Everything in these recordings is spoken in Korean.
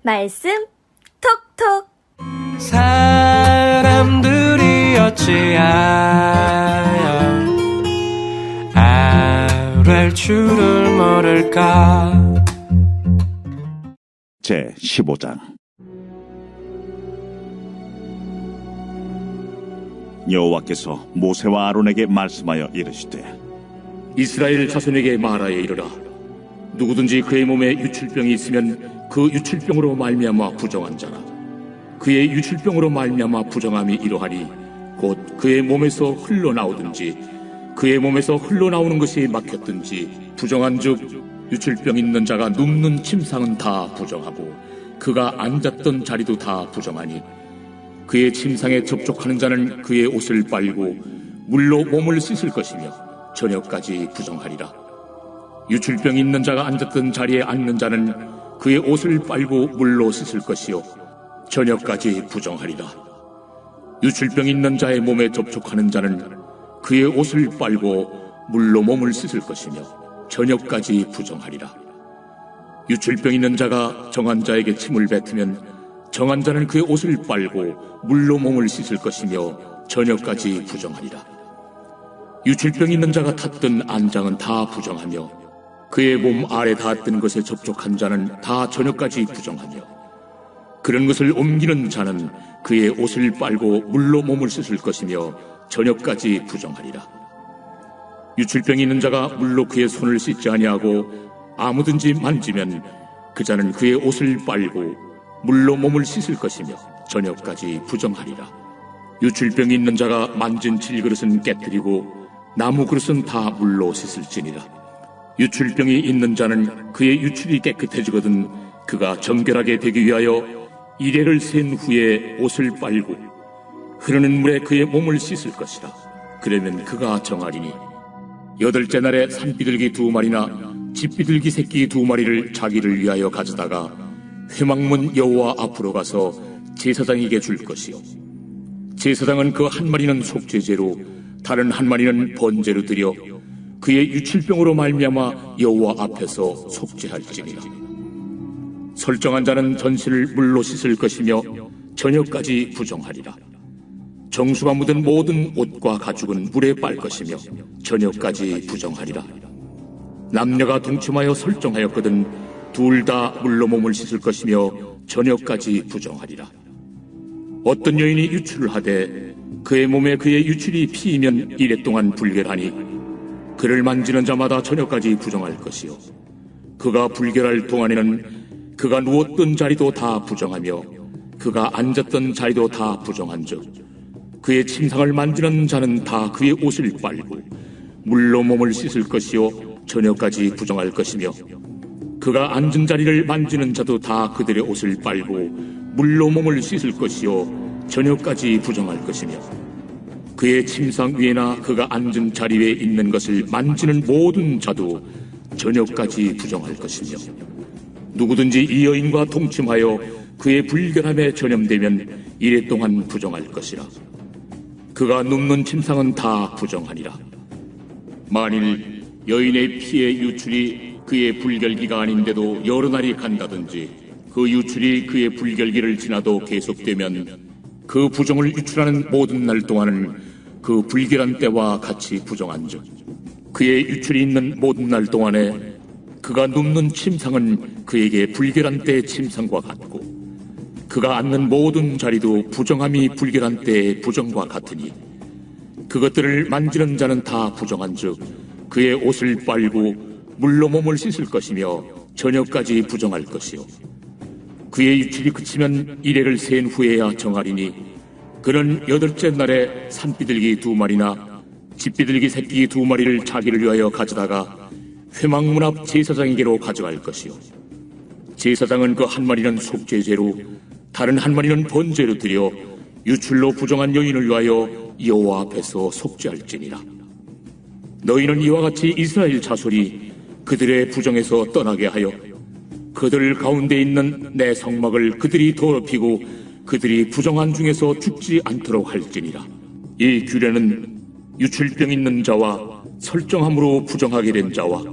말씀 톡톡. 사람들이 어찌하여 아랄 줄을 모를까. 제 15장. 여호와께서 모세와 아론에게 말씀하여 이르시되, 이스라엘 자손에게 말하여 이르라. 누구든지 그의 몸에 유출병이 있으면 그 유출병으로 말미암아 부정한 자라. 그의 유출병으로 말미암아 부정함이 이러하니 곧 그의 몸에서 흘러나오든지 그의 몸에서 흘러나오는 것이 막혔든지 부정한즉 유출병 있는 자가 눕는 침상은 다 부정하고 그가 앉았던 자리도 다 부정하니 그의 침상에 접촉하는 자는 그의 옷을 빨고 물로 몸을 씻을 것이며 저녁까지 부정하리라. 유출병 있는 자가 앉았던 자리에 앉는 자는 그의 옷을 빨고 물로 씻을 것이요 저녁까지 부정하리라. 유출병 있는 자의 몸에 접촉하는 자는 그의 옷을 빨고 물로 몸을 씻을 것이며 저녁까지 부정하리라. 유출병 있는 자가 정한 자에게 침을 뱉으면 정한 자는 그의 옷을 빨고 물로 몸을 씻을 것이며 저녁까지 부정하리라. 유출병 있는 자가 탔던 안장은 다 부정하며 그의 몸 아래 닿았던 것에 접촉한 자는 다 저녁까지 부정하며 그런 것을 옮기는 자는 그의 옷을 빨고 물로 몸을 씻을 것이며 저녁까지 부정하리라. 유출병이 있는 자가 물로 그의 손을 씻지 아니하고 아무든지 만지면 그 자는 그의 옷을 빨고 물로 몸을 씻을 것이며 저녁까지 부정하리라. 유출병이 있는 자가 만진 질그릇은 깨뜨리고 나무 그릇은 다 물로 씻을지니라. 유출병이 있는 자는 그의 유출이 깨끗해지거든 그가 정결하게 되기 위하여 이레를 센 후에 옷을 빨고 흐르는 물에 그의 몸을 씻을 것이라. 그러면 그가 정하리니 여덟째 날에 산비둘기 2마리나 집비둘기 새끼 2마리를 자기를 위하여 가져다가 회막문 여호와 앞으로 가서 제사장에게 줄 것이요 제사장은 그 한 마리는 속죄제로 다른 한 마리는 번제로 드려 그의 유출병으로 말미암아 여호와 앞에서 속죄할지니라. 설정한 자는 전신을 물로 씻을 것이며 저녁까지 부정하리라. 정수가 묻은 모든 옷과 가죽은 물에 빨 것이며 저녁까지 부정하리라. 남녀가 동침하여 설정하였거든 둘 다 물로 몸을 씻을 것이며 저녁까지 부정하리라. 어떤 여인이 유출을 하되 그의 몸에 그의 유출이 피이면 이레 동안 불결하니 그를 만지는 자마다 저녁까지 부정할 것이요 그가 불결할 동안에는 그가 누웠던 자리도 다 부정하며 그가 앉았던 자리도 다 부정한즉 그의 침상을 만지는 자는 다 그의 옷을 빨고 물로 몸을 씻을 것이요 저녁까지 부정할 것이며 그가 앉은 자리를 만지는 자도 다 그들의 옷을 빨고 물로 몸을 씻을 것이요 저녁까지 부정할 것이며 그의 침상 위에나 그가 앉은 자리 위에 있는 것을 만지는 모든 자도 저녁까지 부정할 것이며 누구든지 이 여인과 동침하여 그의 불결함에 전염되면 이레 동안 부정할 것이라. 그가 눕는 침상은 다 부정하니라. 만일 여인의 피의 유출이 그의 불결기가 아닌데도 여러 날이 간다든지 그 유출이 그의 불결기를 지나도 계속되면 그 부정을 유출하는 모든 날 동안은 그 불결한 때와 같이 부정한즉 그의 유출이 있는 모든 날 동안에 그가 눕는 침상은 그에게 불결한 때의 침상과 같고 그가 앉는 모든 자리도 부정함이 불결한 때의 부정과 같으니 그것들을 만지는 자는 다 부정한즉 그의 옷을 빨고 물로 몸을 씻을 것이며 저녁까지 부정할 것이요 그의 유출이 그치면 이레를 센 후에야 정하리니 그는 여덟째 날에 산비둘기 2마리나 집비둘기 새끼 2마리를 자기를 위하여 가져다가 회막문 앞 제사장에게로 가져갈 것이요 제사장은 그 한 마리는 속죄제로 다른 한 마리는 번제로 드려 유출로 부정한 여인을 위하여 여호와 앞에서 속죄할지니라. 너희는 이와 같이 이스라엘 자손이 그들의 부정에서 떠나게 하여 그들 가운데 있는 내 성막을 그들이 더럽히고 그들이 부정한 중에서 죽지 않도록 할지니라. 이 규례는 유출병 있는 자와 설정함으로 부정하게 된 자와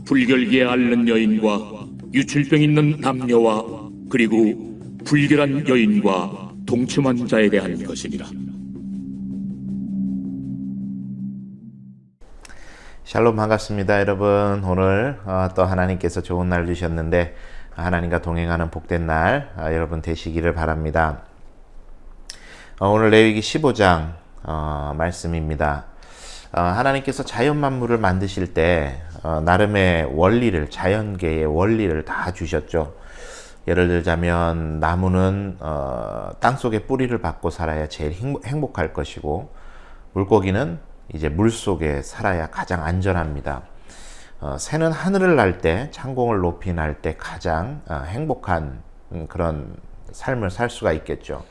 불결기에 앓는 여인과 유출병 있는 남녀와 그리고 불결한 여인과 동침한 자에 대한 것이니라. 샬롬, 반갑습니다 여러분. 오늘 또 하나님께서 좋은 날 주셨는데 하나님과 동행하는 복된 날 여러분 되시기를 바랍니다. 오늘 레위기 15장 말씀입니다. 하나님께서 자연 만물을 만드실 때 나름의 원리를, 자연계의 원리를 다 주셨죠. 예를 들자면 나무는 땅속에 뿌리를 받고 살아야 제일 행복할 것이고, 물고기는 이제 물속에 살아야 가장 안전합니다. 새는 하늘을 날 때, 창공을 높이 날 때 가장 행복한 그런 삶을 살 수가 있겠죠.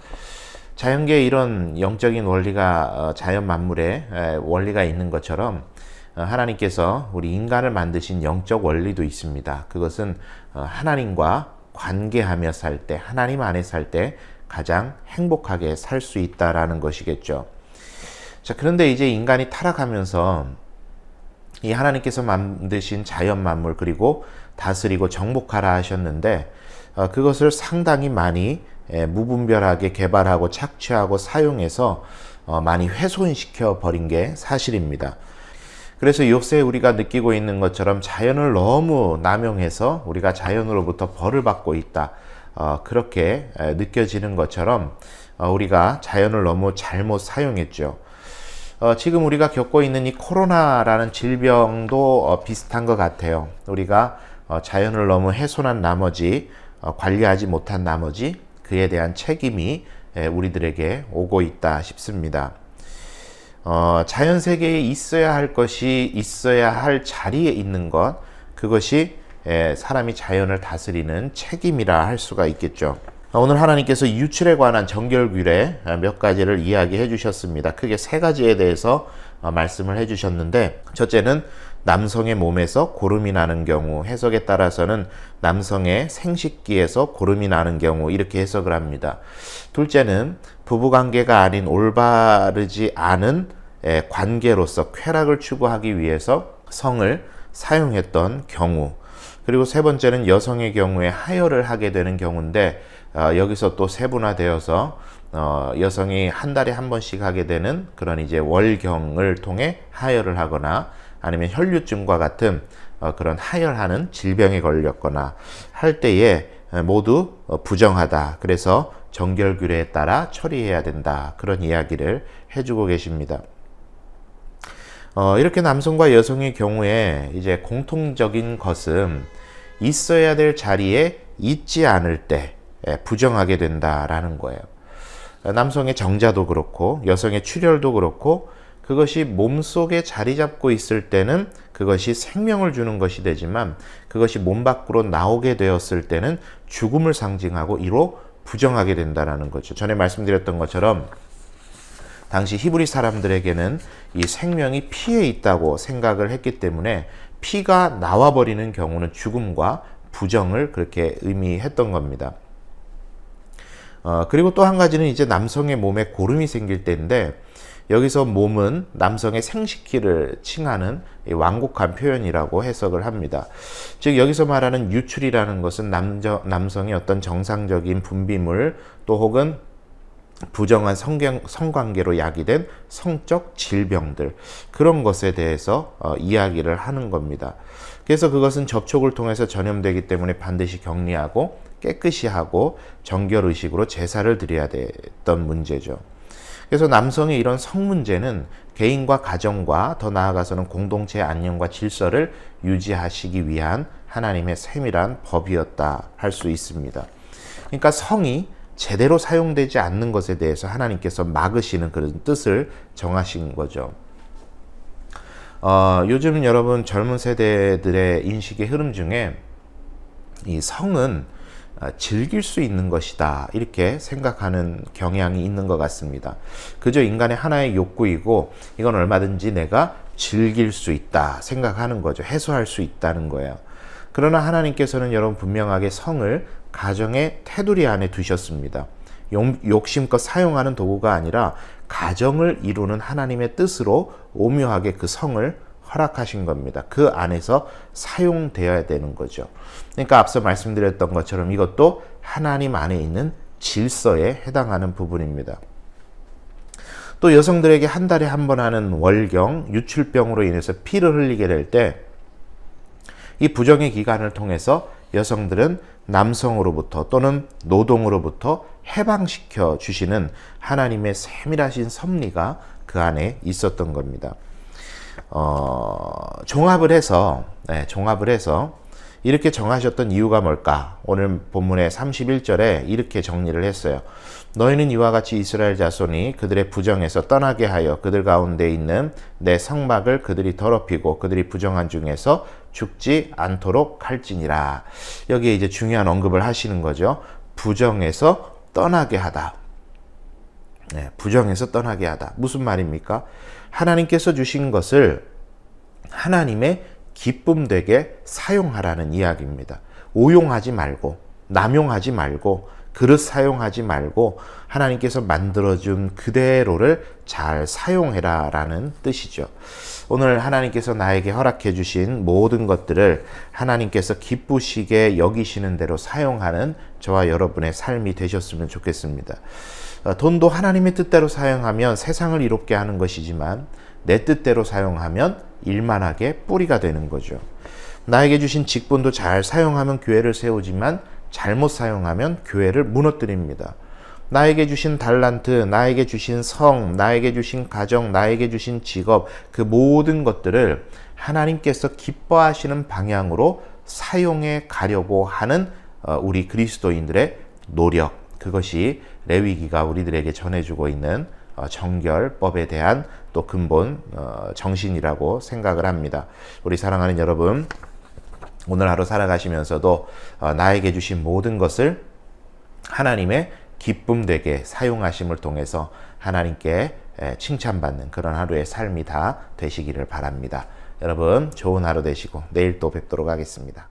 자연계에 이런 영적인 원리가, 자연 만물에 원리가 있는 것처럼 하나님께서 우리 인간을 만드신 영적 원리도 있습니다. 그것은 하나님과 관계하며 살 때, 하나님 안에 살 때 가장 행복하게 살 수 있다라는 것이겠죠. 자, 그런데 이제 인간이 타락하면서 이 하나님께서 만드신 자연 만물, 그리고 다스리고 정복하라 하셨는데 그것을 상당히 많이 무분별하게 개발하고 착취하고 사용해서 많이 훼손시켜 버린 게 사실입니다. 그래서 요새 우리가 느끼고 있는 것처럼 자연을 너무 남용해서 우리가 자연으로부터 벌을 받고 있다, 그렇게 느껴지는 것처럼 우리가 자연을 너무 잘못 사용했죠. 지금 우리가 겪고 있는 이 코로나라는 질병도 비슷한 것 같아요. 우리가 자연을 너무 훼손한 나머지, 관리하지 못한 나머지 그에 대한 책임이 우리들에게 오고 있다 싶습니다. 자연 세계에 있어야 할 것이 있어야 할 자리에 있는 것, 그것이 사람이 자연을 다스리는 책임이라 할 수가 있겠죠. 오늘 하나님께서 유출에 관한 정결규례 몇 가지를 이야기해 주셨습니다. 크게 세 가지에 대해서 말씀을 해 주셨는데, 첫째는 남성의 몸에서 고름이 나는 경우, 해석에 따라서는 남성의 생식기에서 고름이 나는 경우, 이렇게 해석을 합니다. 둘째는 부부관계가 아닌 올바르지 않은 관계로서 쾌락을 추구하기 위해서 성을 사용했던 경우, 그리고 세 번째는 여성의 경우에 하혈을 하게 되는 경우인데, 여기서 또 세분화되어서 여성이 한 달에 한 번씩 하게 되는 그런 이제 월경을 통해 하혈을 하거나, 아니면 혈류증과 같은 그런 하혈하는 질병에 걸렸거나 할 때에 모두 부정하다. 그래서 정결규례에 따라 처리해야 된다. 그런 이야기를 해주고 계십니다. 이렇게 남성과 여성의 경우에 이제 공통적인 것은 있어야 될 자리에 있지 않을 때 부정하게 된다라는 거예요. 남성의 정자도 그렇고 여성의 출혈도 그렇고, 그것이 몸속에 자리 잡고 있을 때는 그것이 생명을 주는 것이 되지만, 그것이 몸 밖으로 나오게 되었을 때는 죽음을 상징하고 이로 부정하게 된다는 거죠. 전에 말씀드렸던 것처럼 당시 히브리 사람들에게는 이 생명이 피에 있다고 생각을 했기 때문에 피가 나와버리는 경우는 죽음과 부정을 그렇게 의미했던 겁니다. 그리고 또 한 가지는 이제 남성의 몸에 고름이 생길 때인데, 여기서 몸은 남성의 생식기를 칭하는 완곡한 표현이라고 해석을 합니다. 즉 여기서 말하는 유출이라는 것은 남성의 어떤 정상적인 분비물, 또 혹은 부정한 성관계로 야기된 성적 질병들, 그런 것에 대해서 이야기를 하는 겁니다. 그래서 그것은 접촉을 통해서 전염되기 때문에 반드시 격리하고 깨끗이 하고 정결의식으로 제사를 드려야 됐던 문제죠. 그래서 남성의 이런 성 문제는 개인과 가정과 더 나아가서는 공동체의 안녕과 질서를 유지하시기 위한 하나님의 세밀한 법이었다 할 수 있습니다. 그러니까 성이 제대로 사용되지 않는 것에 대해서 하나님께서 막으시는 그런 뜻을 정하신 거죠. 요즘 여러분 젊은 세대들의 인식의 흐름 중에 이 성은 즐길 수 있는 것이다, 이렇게 생각하는 경향이 있는 것 같습니다. 그저 인간의 하나의 욕구이고 이건 얼마든지 내가 즐길 수 있다 생각하는 거죠. 해소할 수 있다는 거예요. 그러나 하나님께서는 여러분 분명하게 성을 가정의 테두리 안에 두셨습니다. 욕심껏 사용하는 도구가 아니라 가정을 이루는 하나님의 뜻으로 오묘하게 그 성을 허락하신 겁니다. 그 안에서 사용되어야 되는 거죠. 그러니까 앞서 말씀드렸던 것처럼 이것도 하나님 안에 있는 질서에 해당하는 부분입니다. 또 여성들에게 한 달에 한 번 하는 월경, 유출병으로 인해서 피를 흘리게 될 때 이 부정의 기간을 통해서 여성들은 남성으로부터 또는 노동으로부터 해방시켜 주시는 하나님의 세밀하신 섭리가 그 안에 있었던 겁니다. 종합을 해서 이렇게 정하셨던 이유가 뭘까? 오늘 본문의 31절에 이렇게 정리를 했어요. 너희는 이와 같이 이스라엘 자손이 그들의 부정에서 떠나게 하여 그들 가운데 있는 내 성막을 그들이 더럽히고 그들이 부정한 중에서 죽지 않도록 할지니라. 여기에 이제 중요한 언급을 하시는 거죠. 부정에서 떠나게 하다. 네, 부정에서 떠나게 하다. 무슨 말입니까? 하나님께서 주신 것을 하나님의 기쁨 되게 사용하라는 이야기입니다. 오용하지 말고, 남용하지 말고, 그릇 사용하지 말고 하나님께서 만들어준 그대로를 잘 사용해라 라는 뜻이죠. 오늘 하나님께서 나에게 허락해 주신 모든 것들을 하나님께서 기쁘시게 여기시는 대로 사용하는 저와 여러분의 삶이 되셨으면 좋겠습니다. 돈도 하나님의 뜻대로 사용하면 세상을 이롭게 하는 것이지만 내 뜻대로 사용하면 일만하게 뿌리가 되는 거죠. 나에게 주신 직분도 잘 사용하면 교회를 세우지만 잘못 사용하면 교회를 무너뜨립니다. 나에게 주신 달란트, 나에게 주신 성, 나에게 주신 가정, 나에게 주신 직업, 그 모든 것들을 하나님께서 기뻐하시는 방향으로 사용해 가려고 하는 우리 그리스도인들의 노력, 그것이 레위기가 우리들에게 전해주고 있는 정결법에 대한 또 근본 정신이라고 생각을 합니다. 우리 사랑하는 여러분, 오늘 하루 살아가시면서도 나에게 주신 모든 것을 하나님의 기쁨 되게 사용하심을 통해서 하나님께 칭찬받는 그런 하루의 삶이 다 되시기를 바랍니다. 여러분, 좋은 하루 되시고 내일 또 뵙도록 하겠습니다.